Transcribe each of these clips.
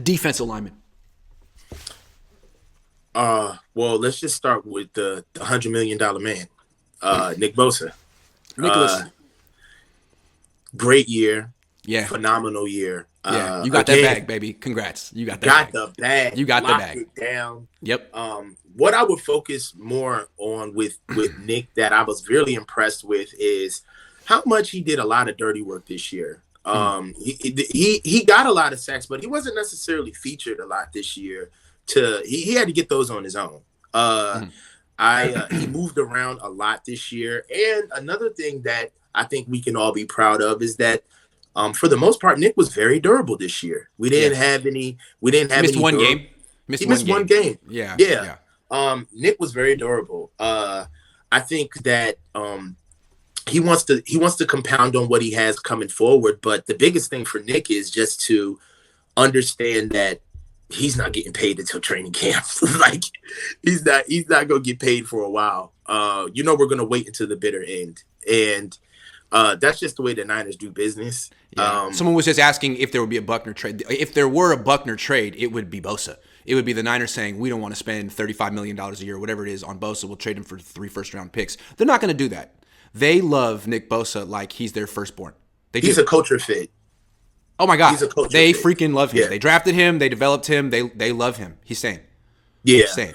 Defensive lineman. Well, let's just start with the $100 million man, Nick Bosa. Nicholas. Great year, Yeah. phenomenal year. Yeah, you got that bag, baby. Congrats. You got that bag. The bag. You got the Locked bag. it down. Yep. What I would focus more on with Nick that I was really impressed with is how much he did a lot of dirty work this year. He got a lot of sacks, but he wasn't necessarily featured a lot this year. He had to get those on his own. He moved around a lot this year. And another thing that I think we can all be proud of is that for the most part, Nick was very durable this year. We didn't have any. We didn't have missed any one game. He missed one game. Yeah. Nick was very durable. I think that he wants to compound on what he has coming forward. But the biggest thing for Nick is just to understand that he's not getting paid until training camp. Like he's not gonna get paid for a while. We're gonna wait until the bitter end, and that's just the way the Niners do business. Yeah. Someone was just asking if there would be a Buckner trade. If there were a Buckner trade, it would be Bosa. It would be the Niners saying, we don't want to spend $35 million a year, whatever it is, on Bosa. We'll trade him for 3 first-round picks. They're not going to do that. They love Nick Bosa like he's their firstborn. He's a culture fit. Oh, my God. They fit. freaking love him. Yeah. They drafted him. They developed him. They love him. He's saying. Yeah. He's saying.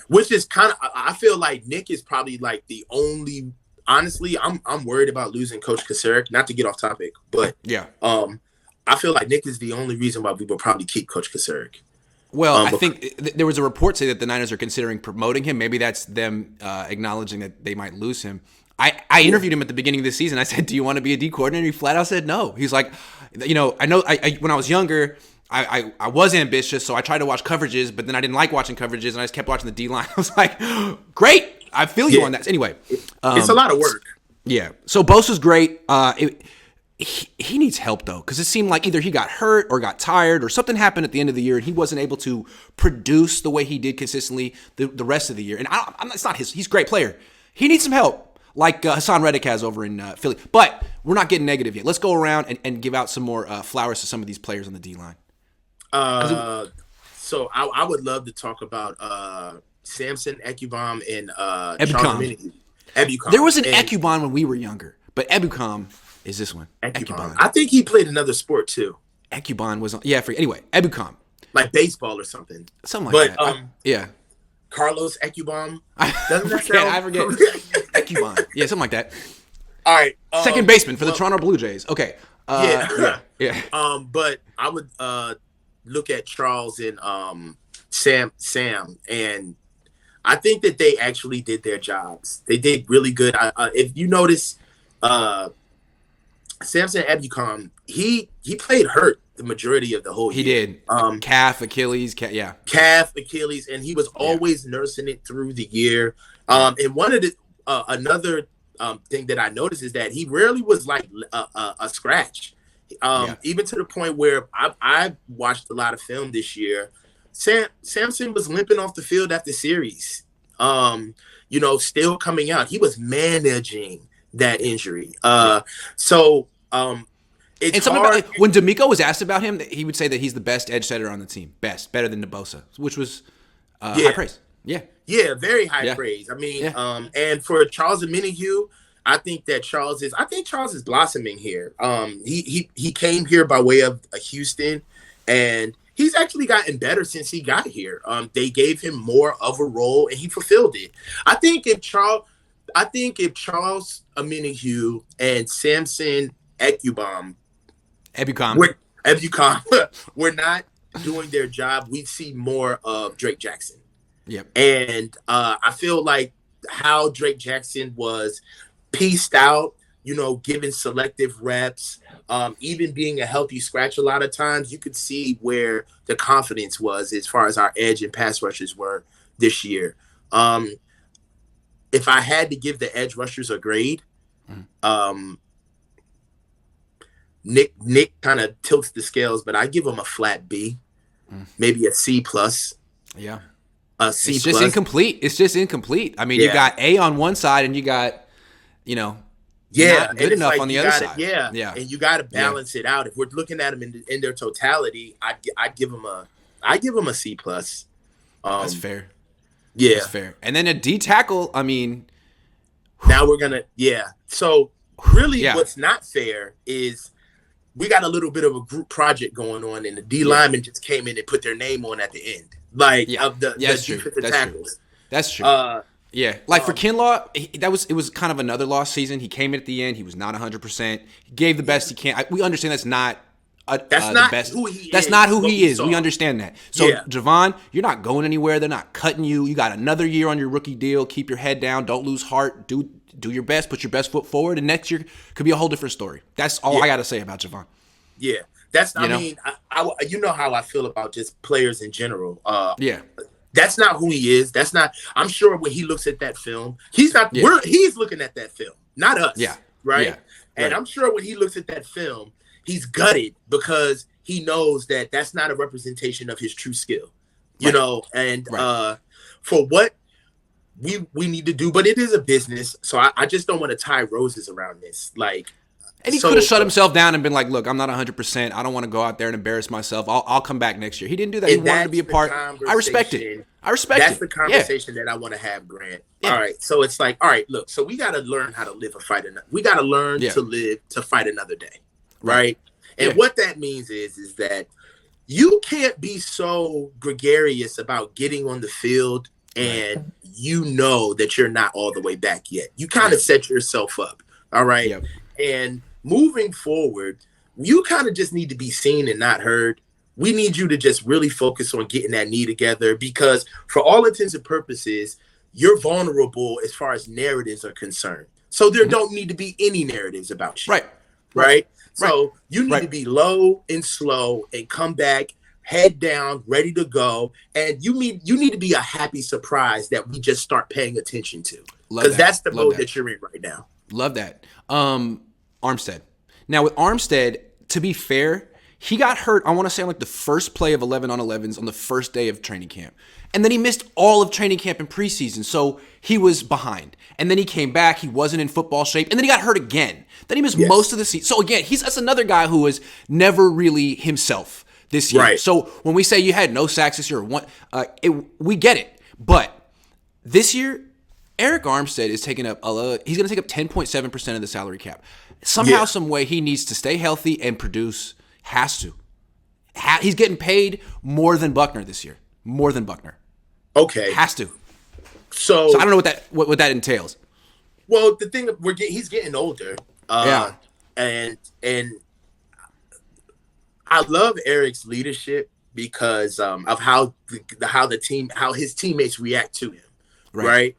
Which is kind of – I feel like Nick is probably like the only – honestly, I'm worried about losing Coach Kasarik. Not to get off topic, but I feel like Nick is the only reason why we will probably keep Coach Kasarik. Well, I think there was a report say that the Niners are considering promoting him. Maybe that's them acknowledging that they might lose him. I interviewed him at the beginning of the season. I said, "Do you want to be a D coordinator?" He flat out said no. He's like, I know when I was younger, I was ambitious, so I tried to watch coverages, but then I didn't like watching coverages, and I just kept watching the D line. I was like, great. I feel you on that. Anyway, it's a lot of work. Yeah. So Bosa's great. He needs help though, because it seemed like either he got hurt or got tired or something happened at the end of the year, and he wasn't able to produce the way he did consistently the rest of the year. And it's not he's a great player. He needs some help, like Hassan Reddick has over in Philly. But we're not getting negative yet. Let's go around and give out some more flowers to some of these players on the D line. So I would love to talk about Samson Ekubom and Ebukam. There was an Ekubom when we were younger, but Ebukam is this one. Ekubom. I think he played another sport too. Ekubom was on. Yeah, anyway, Ebukam. Like baseball or something. Something like that. Yeah. Carlos Ekubom. Doesn't that sound? I forget. Ekubom. Yeah, something like that. All right. Second baseman for the Toronto Blue Jays. Okay. Yeah. But I would look at Charles and Sam, and I think that they actually did their jobs. They did really good. If you notice, Samson Ebukam, he played hurt the majority of the whole year. He did. Calf, Achilles, calf, Achilles, and he was always nursing it through the year. And one of the another thing that I noticed is that he rarely was like a scratch. Even to the point where I watched a lot of film this year. Samson was limping off the field after series. Still coming out. He was managing that injury. It's hard. When D'Amico was asked about him, he would say that he's the best edge setter on the team. Better than Bosa, which was high praise. Yeah. Yeah, very high praise. I mean, and for Charles Omenihu, I think Charles is blossoming here. He came here by way of Houston, and he's actually gotten better since he got here. They gave him more of a role, and he fulfilled it. I think if Charles Omenihu and Samson Ebukam were not doing their job, we'd see more of Drake Jackson. Yep. And I feel like how Drake Jackson was pieced out, given selective reps, even being a healthy scratch a lot of times, you could see where the confidence was as far as our edge and pass rushers were this year. If I had to give the edge rushers a grade, Nick kind of tilts the scales, but I give him a flat B, maybe a C plus. Yeah. A C It's just incomplete. I mean, you got A on one side and you got, Yeah, not and good it's enough like on the you other got to side. yeah, Yeah, and you got to yeah, balance it out. If we're looking at them in their totality, I'd give them a C plus. that's Um, fair. That's yeah. fair. And then a D tackle. I mean, Now we're gonna So really, yeah, what's not fair is we got a little bit of a group project going on, and the D yeah, linemen just came in and put their name on at the end, like yeah. of Yeah, the that's true. defensive That's true. tackles. That's true. Uh, Yeah, like for um, Kinlaw, it was kind of another lost season. He came in at the end. He was not 100%. He gave the best yeah, he can. We understand that's not that's the not best. who he That's not is. who What he we is. We saw. understand that. So Yeah, Javon, you're not going anywhere. They're not cutting you. You got another year on your rookie deal. Keep your head down. Don't lose heart. Do your best. Put your best foot forward. And next year could be a whole different story. That's all yeah, I got to say about Javon. yeah. That's. I You know? mean, you know how I feel about just players in general. Yeah. That's not who he is. That's not. I'm sure when he looks at that film, he's not. Yeah. He's looking at that film, not Yeah. us, right? Yeah. And Right. I'm sure when he looks at that film, he's gutted because he knows that that's not a representation of his true skill, you Right. know. And Right. for what we need to do, but it is a business, so I just don't want to tie roses around this, like. And he So could have shut himself down and been like, "Look, I'm not 100%. I don't want to go out there and embarrass myself. I'll come back next year." He didn't do that. He and wanted to be a that's the part. I respect it. conversation. I respect That's it. the conversation that I want to have, Grant. Yeah. All right. So it's like, all right, look, so we got to learn how to live a fight. We got to learn Yeah. to live to fight another day. Right. Right. And Yeah. what that means is that you can't be so gregarious about getting on the field and you know that you're not all the way back yet. You kind of set yourself up. All right. Yep. And moving forward, you kind of just need to be seen and not heard. We need you to just really focus on getting that knee together because for all intents and purposes, you're vulnerable as far as narratives are concerned. So there don't need to be any narratives about you. Right. Right. So you need Right. to be low and slow and come back, head down, ready to go. And you need to be a happy surprise that we just start paying attention to. Love Because that. that's the Love mode that. that you're in right now. Love that. Armstead. Now with Armstead, to be fair, he got hurt, I want to say on like the first play of 11 on 11s on the first day of training camp. And then he missed all of training camp and preseason. So he was behind. And then he came back. He wasn't in football shape. And then he got hurt again. Then he missed most of the season. So again, that's another guy who was never really himself this year. Right. So when we say you had no sacks this year, we get it. But this year, Eric Armstead is taking up he's going to take up 10.7% of the salary cap. Somehow, some way, he needs to stay healthy and produce. Has to. He's getting paid more than Buckner this year. More than Buckner. Okay. Has to. So I don't know what that entails. well, the thing he's getting older. Yeah. And I love Eric's leadership because of how his teammates react to him. Right.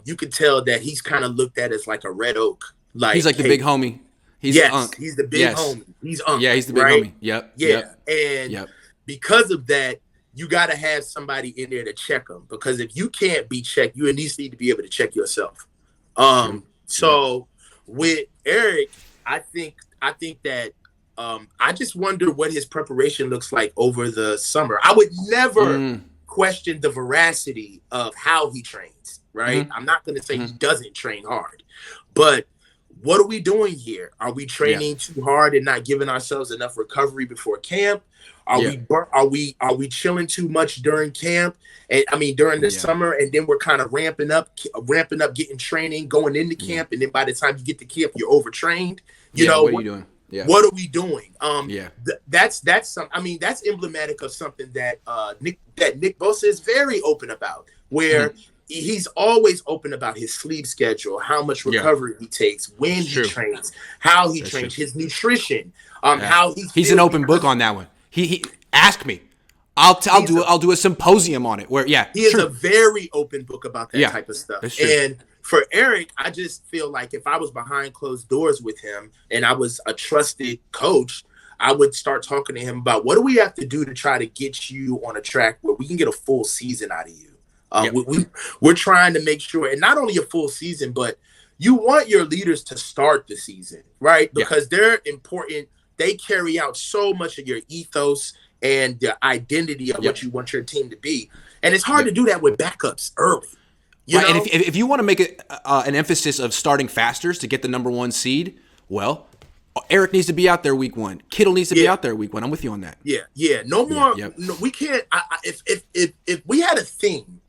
You could tell that he's kind of looked at as like a red oak. Like He's like the big homie. He's yes, the unk. he's the big Yes. homie. He's unk. Yeah, he's the big right? homie. Yep. Yeah. Yep. And Yep. because of that, you got to have somebody in there to check them. Because if you can't be checked, you at least need to be able to check yourself. So with Eric, I think that I just wonder what his preparation looks like over the summer. I would never question the veracity of how he trains, right? I'm not going to say he doesn't train hard, but what are we doing here? Are we training too hard and not giving ourselves enough recovery before camp? Are we chilling too much during camp? And I mean during the summer, and then we're kind of ramping up, getting training, going into camp, and then by the time you get to camp, you're overtrained. You know what are you doing? Yeah. What are we doing? That's emblematic of something that Nick Bosa is very open about, where he's always open about his sleep schedule, how much recovery he takes, when he trains, how he trains, his nutrition, how he's an open book on that one. He asked me. I'll do a symposium on it where he is a very open book about that type of stuff. And for Eric, I just feel like if I was behind closed doors with him and I was a trusted coach, I would start talking to him about what do we have to do to try to get you on a track where we can get a full season out of you. We're trying to make sure, and not only a full season, but you want your leaders to start the season, right? Because they're important. They carry out so much of your ethos and the identity of what you want your team to be. And it's hard to do that with backups early. Right, and if you want to make it an emphasis of starting fasters to get the number 1 seed, well, Eric needs to be out there week 1. Kittle needs to be out there week 1. I'm with you on that. Yeah. No more. No, we can't. If we had a thing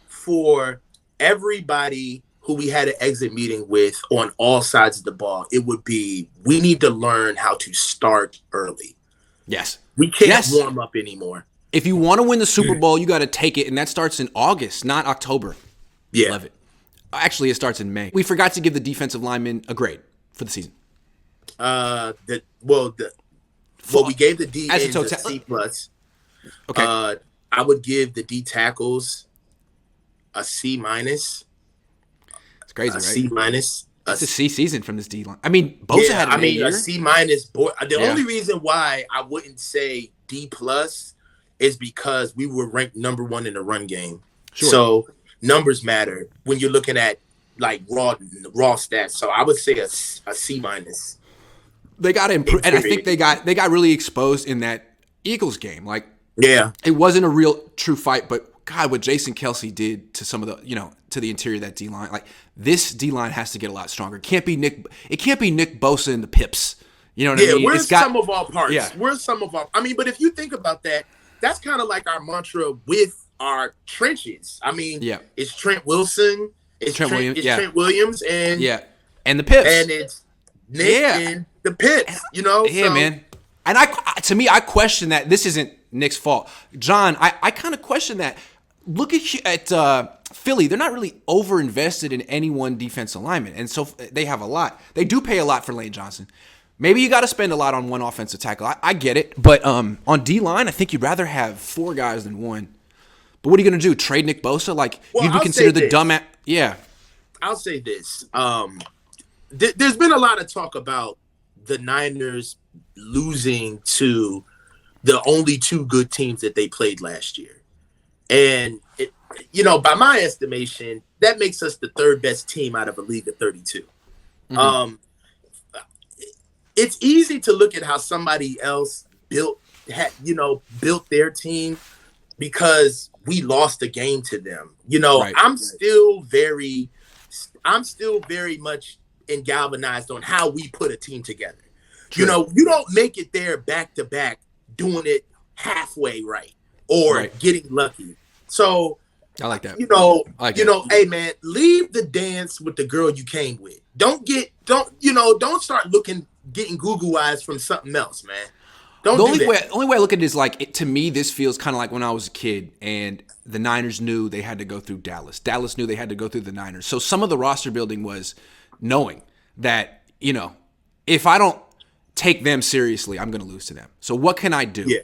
for everybody who we had an exit meeting with on all sides of the ball, it would be we need to learn how to start early. Yes. We can't warm up anymore. If you want to win the Super Bowl, you got to take it, and that starts in August, not October. Yeah. Love it. Actually, it starts in May. We forgot to give the defensive linemen a grade for the season. We gave the D ends a C+. Okay. I would give the D tackles a C-. It's crazy, right? C-. It's a C season from this D line. I mean, Bosa had an A year. A C-. The only reason why I wouldn't say D+ is because we were ranked number 1 in the run game. Sure. So numbers matter when you're looking at like raw stats. So I would say a C-. They got to improve, and I think they got really exposed in that Eagles game. Like, it wasn't a real true fight, but God, what Jason Kelsey did to some of the, to the interior of that D line, like this D line has to get a lot stronger. It can't be Nick Bosa and the Pips. You know what I mean? We're some of our parts. Yeah. We're some of our. I mean, but if you think about that, that's kind of like our mantra with our trenches. I mean, it's Trent Wilson, it's Trent Williams, and and the Pips, and it's Nick and the Pips. Man. And I question that. This isn't Nick's fault, John. I kind of question that. Look at Philly. They're not really over-invested in any one defensive lineman, and so they have a lot. They do pay a lot for Lane Johnson. Maybe you got to spend a lot on one offensive tackle. I get it, but on D-line, I think you'd rather have 4 guys than 1. But what are you going to do? Trade Nick Bosa? Like, you'd be considered the dumbass? Yeah. I'll say this. There's been a lot of talk about the Niners losing to the only 2 good teams that they played last year. And, by my estimation, that makes us the 3rd best team out of a league of 32. Mm-hmm. It's easy to look at how somebody else built their team because we lost a game to them. Right. I'm still very much galvanized on how we put a team together. True. You don't make it there back to back doing it halfway right or getting lucky. So I like that. Hey man, leave the dance with the girl you came with. Don't start getting Google eyes from something else, man. The only way I look at it is like, to me, this feels kind of like when I was a kid and the Niners knew they had to go through Dallas. Dallas knew they had to go through the Niners. So some of the roster building was knowing that, if I don't take them seriously, I'm going to lose to them. So what can I do? Yeah.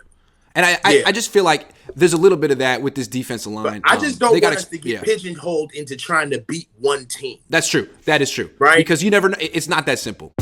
And I just feel like there's a little bit of that with this defensive line. But I just don't want us to get pigeonholed into trying to beat one team. That's true. That is true. Right? Because you never know. It's not that simple.